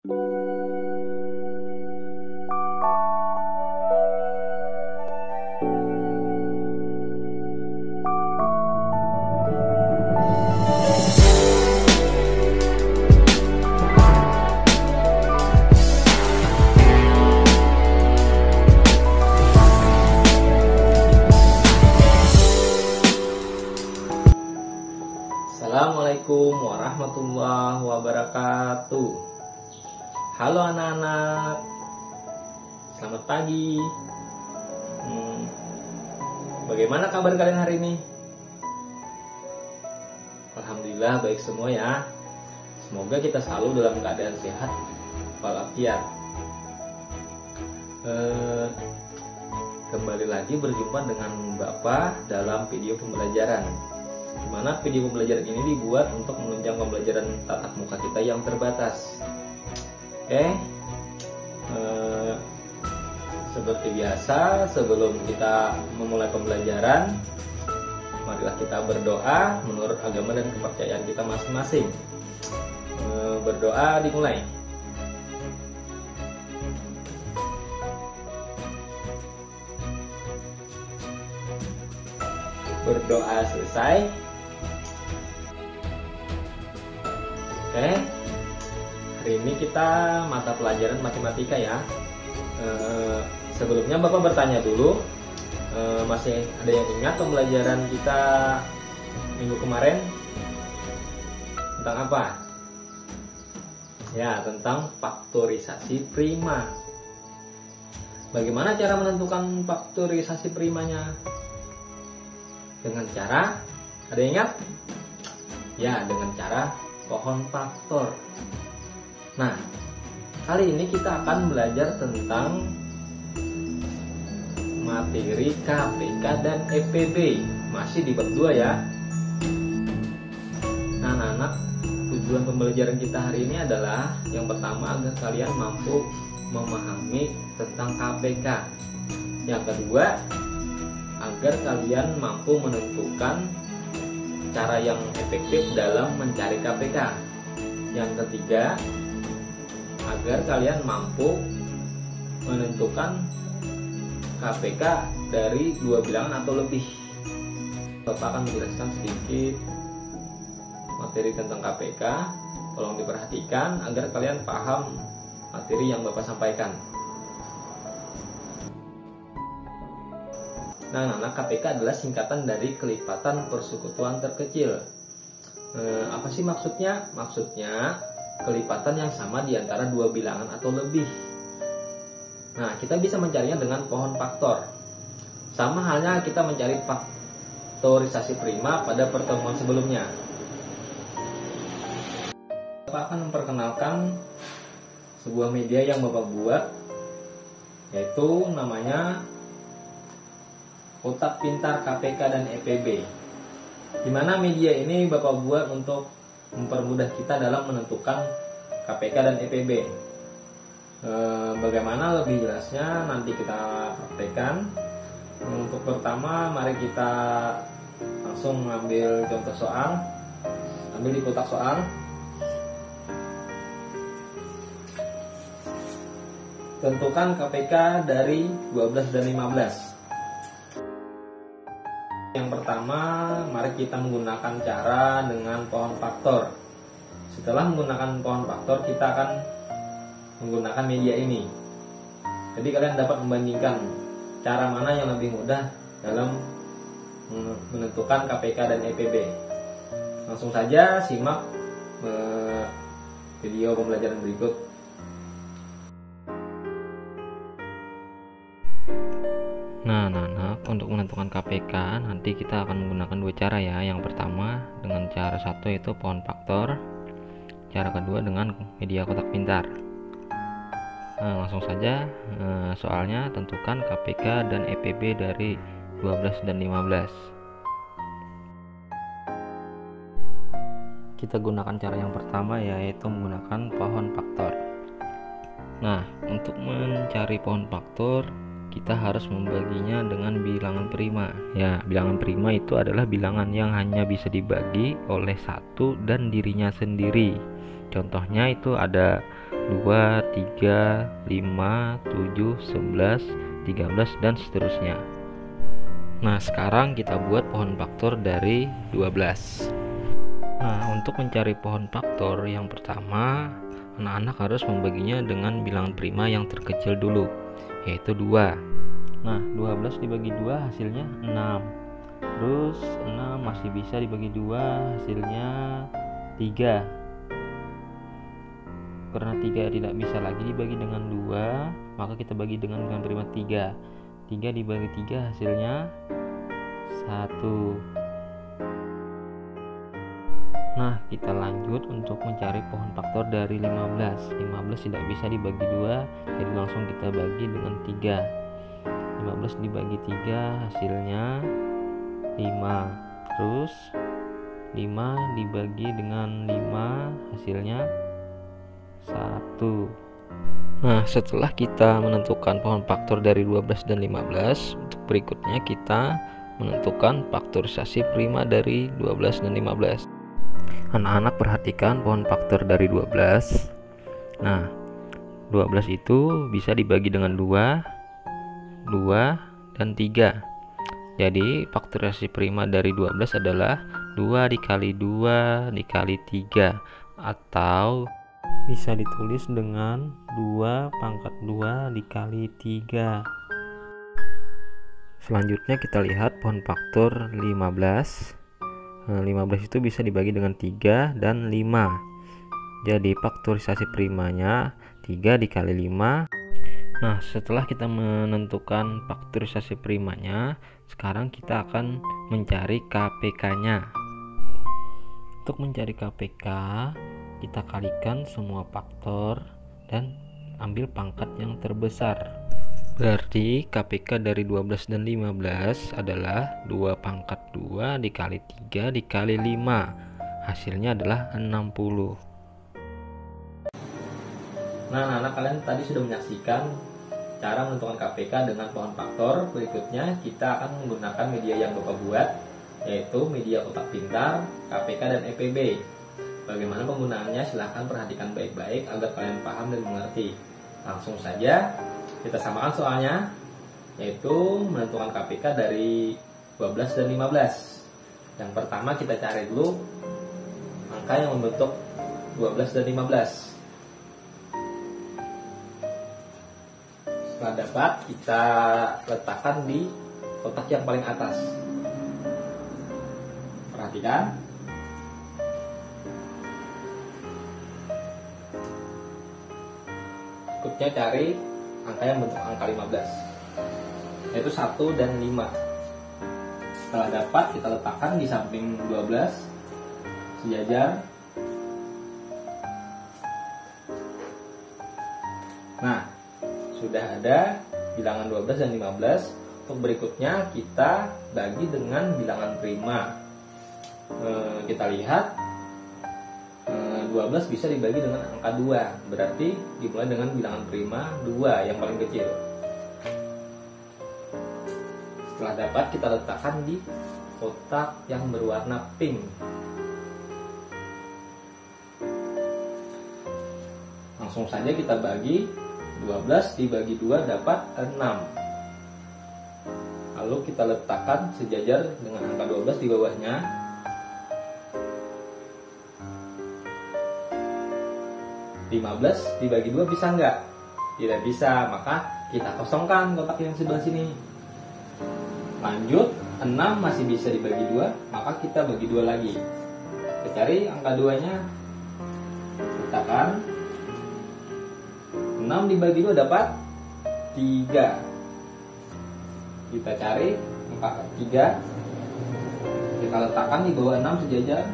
Assalamualaikum warahmatullahi wabarakatuh. Halo anak-anak, selamat pagi. Bagaimana kabar kalian hari ini? Alhamdulillah baik semua ya. Semoga kita selalu dalam keadaan sehat walafiat. Kembali lagi berjumpa dengan Bapak dalam video pembelajaran, di mana video pembelajaran ini dibuat untuk menunjang pembelajaran tatap muka kita yang terbatas. Seperti biasa, sebelum kita memulai pembelajaran, marilah kita berdoa menurut agama dan kepercayaan kita masing-masing. Berdoa dimulai. Berdoa selesai. Hari ini kita mata pelajaran matematika ya. Sebelumnya Bapak bertanya dulu, masih ada yang ingat pembelajaran kita minggu kemarin tentang apa? Ya, tentang faktorisasi prima. Bagaimana cara menentukan faktorisasi primanya? Dengan cara, ada yang ingat? Ya, dengan cara pohon faktor. Nah, kali ini kita akan belajar tentang materi KPK dan EPB. Masih di bab 2 ya. Nah, anak-anak, tujuan pembelajaran kita hari ini adalah yang pertama agar kalian mampu memahami tentang KPK. Yang kedua, agar kalian mampu menentukan cara yang efektif dalam mencari KPK. Yang ketiga, agar kalian mampu menentukan KPK dari 2 bilangan atau lebih. Bapak akan menjelaskan sedikit materi tentang KPK. Tolong diperhatikan agar kalian paham materi yang Bapak sampaikan. Nah, KPK adalah singkatan dari kelipatan persekutuan terkecil. Apa sih maksudnya? Maksudnya kelipatan yang sama di antara 2 bilangan atau lebih. Nah, kita bisa mencarinya dengan pohon faktor. Sama halnya kita mencari faktorisasi prima pada pertemuan sebelumnya. Bapak akan memperkenalkan sebuah media yang Bapak buat, yaitu namanya Kotak Pintar KPK dan EPB. Di mana media ini Bapak buat untuk mempermudah kita dalam menentukan KPK dan EPB. Bagaimana lebih jelasnya nanti kita praktekkan. Untuk pertama, mari kita langsung ambil contoh soal. Ambil di kotak soal. Tentukan KPK dari 12 dan 15. Yang pertama, mari kita menggunakan cara dengan pohon faktor. Setelah menggunakan pohon faktor, kita akan menggunakan media ini. Jadi kalian dapat membandingkan cara mana yang lebih mudah dalam menentukan KPK dan EPB. Langsung saja simak video pembelajaran berikut. Nah, untuk menentukan KPK nanti kita akan menggunakan 2 cara ya. Yang pertama dengan cara satu yaitu pohon faktor. Cara kedua dengan media kotak pintar. Nah, langsung saja soalnya tentukan KPK dan EPB dari 12 dan 15. Kita gunakan cara yang pertama yaitu menggunakan pohon faktor. Nah, untuk mencari pohon faktor kita harus membaginya dengan bilangan prima. Ya, bilangan prima itu adalah bilangan yang hanya bisa dibagi oleh satu dan dirinya sendiri. Contohnya itu ada 2, 3, 5, 7, 11, 13, dan seterusnya. Nah, sekarang kita buat pohon faktor dari 12. Nah, untuk mencari pohon faktor yang pertama, anak-anak harus membaginya dengan bilangan prima yang terkecil dulu, yaitu 2. Nah, 12 dibagi 2 hasilnya 6. Terus 6 masih bisa dibagi 2, hasilnya 3. Karena 3 tidak bisa lagi dibagi dengan 2, maka kita bagi dengan bilangan prima 3. 3 dibagi 3 hasilnya 1. Nah, kita lanjut untuk mencari pohon faktor dari 15. 15 tidak bisa dibagi 2, jadi langsung kita bagi dengan 3. 15 dibagi 3 hasilnya 5. Terus 5 dibagi dengan 5 hasilnya 1. Nah, setelah kita menentukan pohon faktor dari 12 dan 15, untuk berikutnya kita menentukan faktorisasi prima dari 12 dan 15. Anak-anak perhatikan pohon faktor dari 12. Nah, 12 itu bisa dibagi dengan 2, 2, dan 3. Jadi faktorisasi prima dari 12 adalah 2 dikali 2 dikali 3, atau bisa ditulis dengan 2 pangkat 2 dikali 3. Selanjutnya kita lihat pohon faktor 15. 15 itu bisa dibagi dengan 3 dan 5. Jadi faktorisasi primanya 3 dikali 5. Nah, setelah kita menentukan faktorisasi primanya, sekarang kita akan mencari KPK-nya. Untuk mencari KPK, kita kalikan semua faktor dan ambil pangkat yang terbesar. Berarti KPK dari 12 dan 15 adalah 2 pangkat 2 dikali 3 dikali 5. Hasilnya adalah 60. Nah, anak-anak, kalian tadi sudah menyaksikan cara menentukan KPK dengan pohon faktor. Berikutnya kita akan menggunakan media yang Bapak buat, yaitu media kotak pintar, KPK, dan EPB. Bagaimana penggunaannya silahkan perhatikan baik-baik agar kalian paham dan mengerti. Langsung saja kita samakan soalnya, yaitu menentukan KPK dari 12 dan 15. Yang pertama kita cari dulu angka yang membentuk 12 dan 15. Setelah dapat, kita letakkan di kotak yang paling atas. Perhatikan. Berikutnya cari angka yang bentuk angka 15, yaitu 1 dan 5. Setelah dapat, kita letakkan di samping 12 sejajar. Nah, sudah ada bilangan 12 dan 15. Untuk berikutnya kita bagi dengan bilangan prima. Kita lihat 12 bisa dibagi dengan angka 2, berarti dimulai dengan bilangan prima 2 yang paling kecil. Setelah dapat, kita letakkan di kotak yang berwarna pink. Langsung saja kita bagi. 12 dibagi 2 dapat 6. Lalu kita letakkan sejajar dengan angka 12 di bawahnya. "15 dibagi 2 bisa nggak?" Tidak bisa, maka kita kosongkan kotak yang sebelah sini. Lanjut, 6 masih bisa dibagi 2, maka kita bagi 2 lagi. Kita cari angka 2-nya. Letakkan. 6 dibagi 2 dapat 3. Kita cari angka 3. Kita letakkan di bawah 6 sejajar.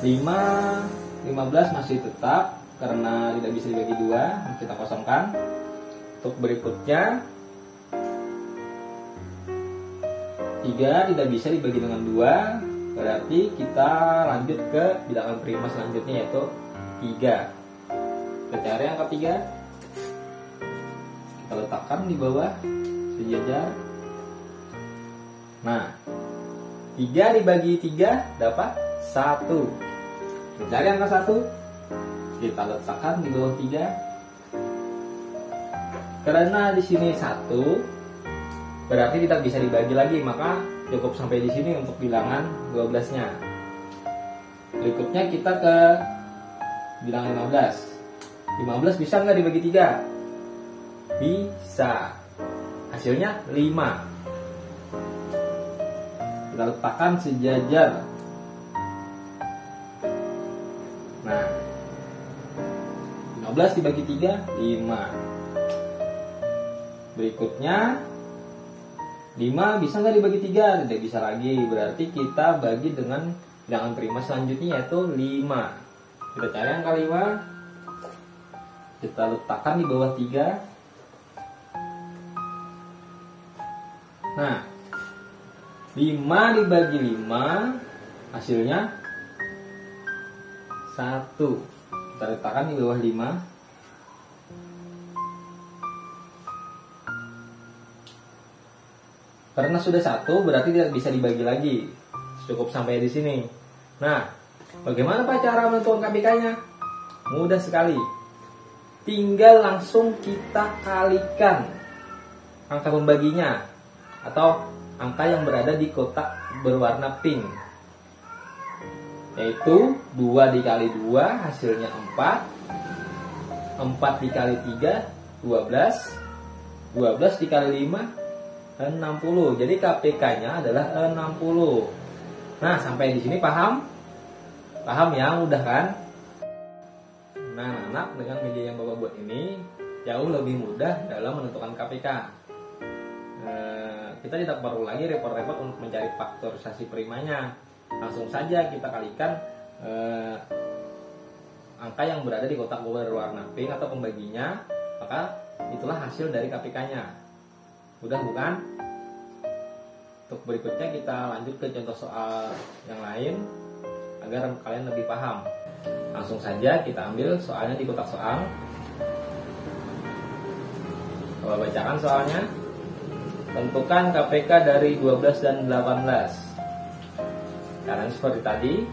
15 masih tetap karena tidak bisa dibagi 2, kita kosongkan. Untuk berikutnya 3 tidak bisa dibagi dengan 2, berarti kita lanjut ke bilangan prima selanjutnya, yaitu 3. Kita cari angka 3. Kita letakkan di bawah sejajar. Nah, 3 dibagi 3 dapat 1. Mencari angka 1, kita letakkan di bawah 3. Karena di sini 1, berarti tidak bisa dibagi lagi, maka cukup sampai di sini untuk bilangan 12-nya. Berikutnya kita ke bilangan 15. 15 bisa nggak dibagi 3? Bisa. Hasilnya 5. Kita letakkan sejajar. Nah, 15 dibagi 3, 5. Berikutnya 5 bisa nggak dibagi 3? Tidak bisa lagi. Berarti kita bagi dengan bilangan prima selanjutnya, yaitu 5. Kita cari angka 5. Kita letakkan di bawah 3. Nah, 5 dibagi 5 hasilnya 1. Kita letakkan di bawah 5. Karena sudah 1 berarti tidak bisa dibagi lagi. Cukup sampai di sini. Nah, bagaimana Pak cara menentukan KPK-nya? Mudah sekali. Tinggal langsung kita kalikan angka pembaginya atau angka yang berada di kotak berwarna pink, yaitu 2 dikali 2 hasilnya 4. 4 dikali 3 12. 12 dikali 5 60. Jadi KPK-nya adalah 60. Nah, sampai di sini paham? Paham ya, mudah kan? Nah, anak dengan media yang Bapak buat ini jauh lebih mudah dalam menentukan KPK. Kita tidak perlu lagi repot-repot untuk mencari faktorisasi primanya. Langsung saja kita kalikan angka yang berada di kotak berwarna pink atau pembaginya, maka itulah hasil dari KPK-nya. Mudah bukan? Untuk berikutnya kita lanjut ke contoh soal yang lain agar kalian lebih paham. Langsung saja kita ambil soalnya di kotak soal. Coba bacakan soalnya. Tentukan KPK dari 12 dan 18. Karena seperti tadi,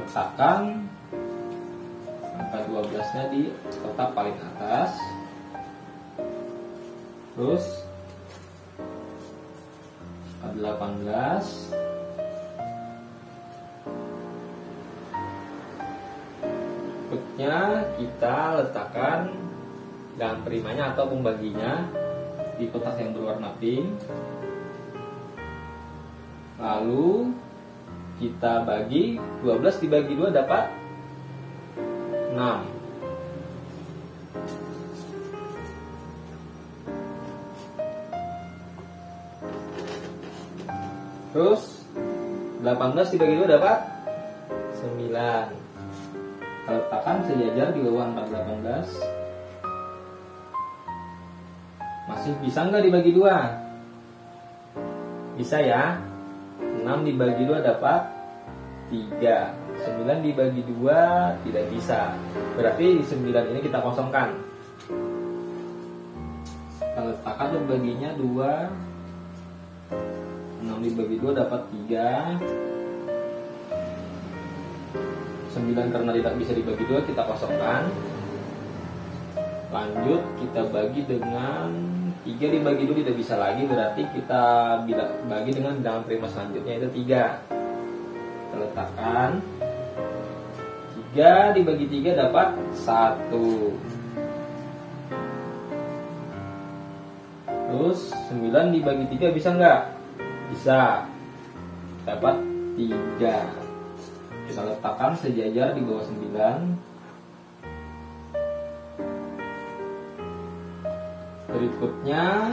letakkan angka 12-nya di kotak paling atas. Terus 18. Berikutnya kita letakkan bilangan primanya atau pembaginya di kotak yang berwarna pink. Lalu kita bagi 12 dibagi 2 dapat 6. Terus 18 dibagi 2 dapat 9. Kita letakkan sejajar di bawah angka 18. Masih bisa nggak dibagi 2? Bisa ya. 6 dibagi 2 dapat 3. 9 dibagi 2 tidak bisa. Berarti 9 ini kita kosongkan. Kita letakkan pembaginya 2. 6 dibagi 2 dapat 3. 9 karena tidak bisa dibagi 2 kita kosongkan. Lanjut kita bagi dengan 3 dibagi 2 tidak bisa lagi, berarti kita bagi dengan bilangan prima selanjutnya, yaitu 3. Kita letakkan 3 dibagi 3 dapat 1. Terus 9 dibagi 3 bisa nggak? Bisa. Dapat 3. Kita letakkan sejajar di bawah 9. Berikutnya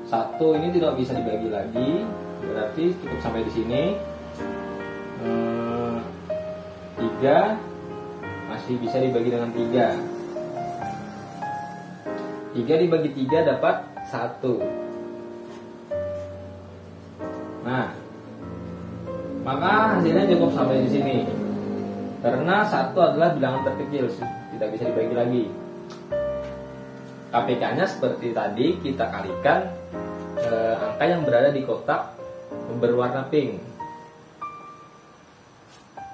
1 ini tidak bisa dibagi lagi, berarti cukup sampai di sini. 3 masih bisa dibagi dengan 3. 3 dibagi 3 dapat 1. Nah, maka hasilnya cukup sampai di sini. Karena 1 adalah bilangan terkecil, tidak bisa dibagi lagi. KPK-nya seperti tadi kita kalikan angka yang berada di kotak berwarna pink.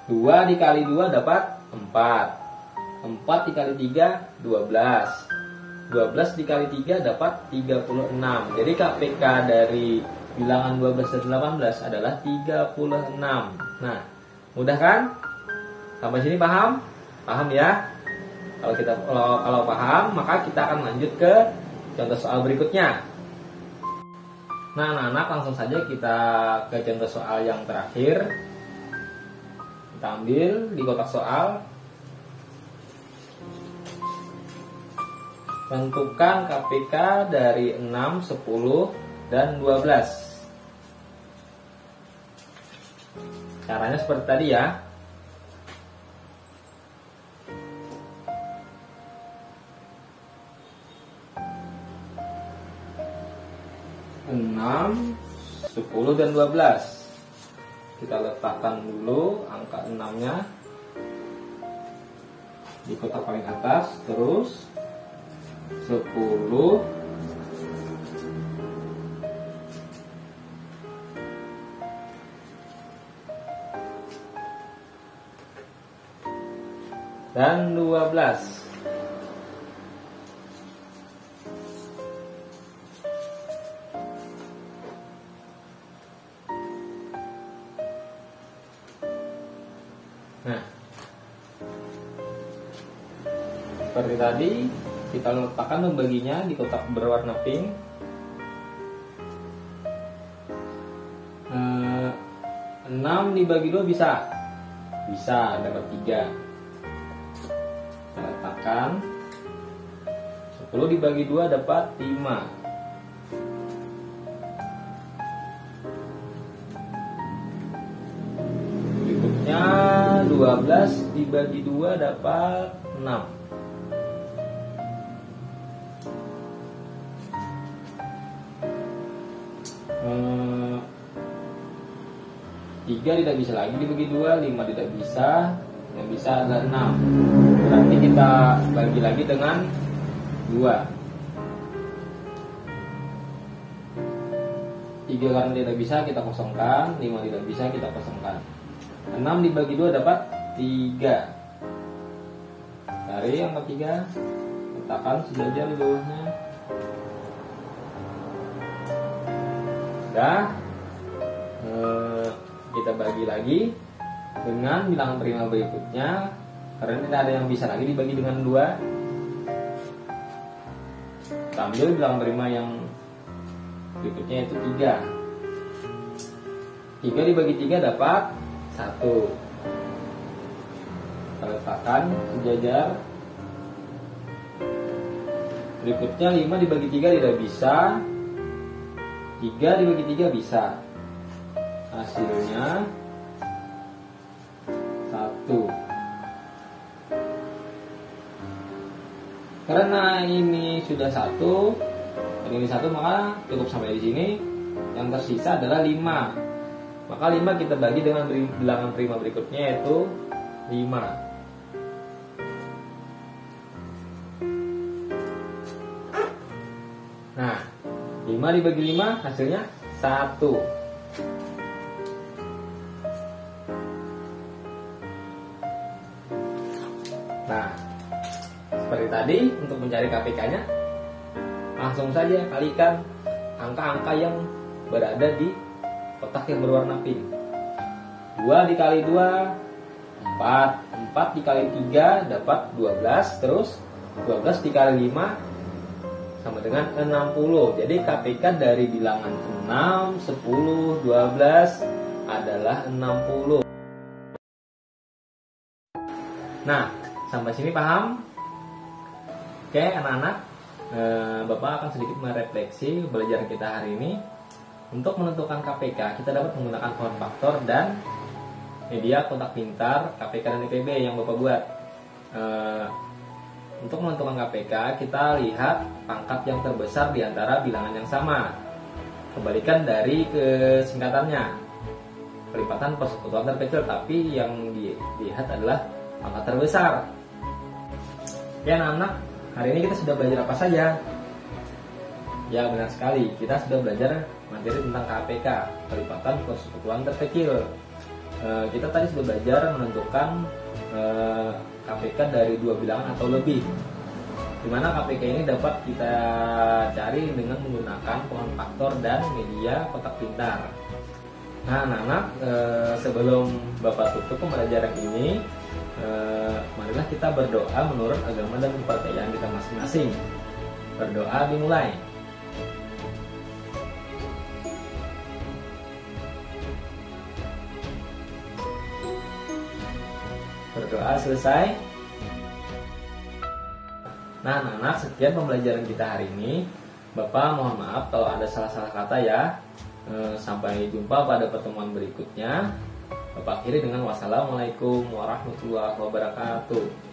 2 dikali 2 dapat 4. 4 dikali 3 12. 12 dikali 3 dapat 36. Jadi KPK dari bilangan 12 dan 18 adalah 36. Nah, mudah kan? Sampai sini paham? Paham ya? Kalau paham, maka kita akan lanjut ke contoh soal berikutnya. Nah, anak-anak, langsung saja kita ke contoh soal yang terakhir. Kita ambil di kotak soal. Tentukan KPK dari 6, 10, dan 12. Caranya seperti tadi ya. Enam, 10, dan 12. Kita letakkan dulu angka 6-nya di kotak paling atas, terus 10, dan 12. Nah, seperti tadi kita letakkan membaginya di kotak berwarna pink. 6 dibagi 2 bisa? Bisa, dapat 3. Kita letakkan 10 dibagi 2 dapat 5. Berikutnya 12 dibagi 2 dapat 6. 3 tidak bisa lagi dibagi 2, 5 tidak bisa, yang bisa adalah 6. Berarti kita bagi lagi dengan 2. 3 karena tidak bisa kita kosongkan, 5 tidak bisa kita kosongkan. 6 dibagi 2 dapat 3. Cari angka 3, letakkan sejajar di bawahnya. Sudah. Kita bagi lagi dengan bilangan prima berikutnya, karena tidak ada yang bisa lagi dibagi dengan 2. Kita ambil bilangan prima yang berikutnya, yaitu 3. 3 dibagi 3 dapat 1. Kita letakkan sejajar. Berikutnya 5 dibagi 3 tidak bisa, 3 dibagi 3 bisa. Hasilnya 1. Karena ini sudah 1 dan ini 1, maka cukup sampai di sini. Yang tersisa adalah 5. Maka 5 kita bagi dengan bilangan prima berikutnya, yaitu 5. Nah, 5 dibagi 5 hasilnya 1. Nah, seperti tadi, untuk mencari KPK-nya, langsung saja kalikan angka-angka yang berada di kotak yang berwarna pink. 2 dikali 2, 4. 4 dikali 3 dapat 12. Terus 12 dikali 5 sama dengan 60. Jadi KPK dari bilangan 6, 10, 12 adalah 60. Nah, sampai sini paham? Oke anak-anak, Bapak akan sedikit merefleksi pembelajaran kita hari ini. Untuk menentukan KPK, kita dapat menggunakan pohon faktor dan media kotak pintar KPK dan IPB yang Bapak buat. Untuk menentukan KPK, kita lihat pangkat yang terbesar di antara bilangan yang sama. Kebalikan dari kesingkatannya, kelipatan persekutuan terkecil, tapi yang dilihat adalah pangkat terbesar. Ya anak-anak, hari ini kita sudah belajar apa saja? Ya benar sekali, kita sudah belajar materi tentang KPK, kelipatan persekutuan terkecil. Kita tadi sudah belajar menentukan KPK dari dua bilangan atau lebih, dimana KPK ini dapat kita cari dengan menggunakan pohon faktor dan media kotak pintar. Nah anak-anak, sebelum Bapak tutup pembelajaran ini, marilah kita berdoa menurut agama dan kepercayaan kita masing-masing. Berdoa dimulai. Berdoa selesai. Nah anak-anak, sekian pembelajaran kita hari ini. Bapak mohon maaf kalau ada salah-salah kata ya. Sampai jumpa pada pertemuan berikutnya. Bapak akhiri dengan wassalamualaikum warahmatullahi wabarakatuh.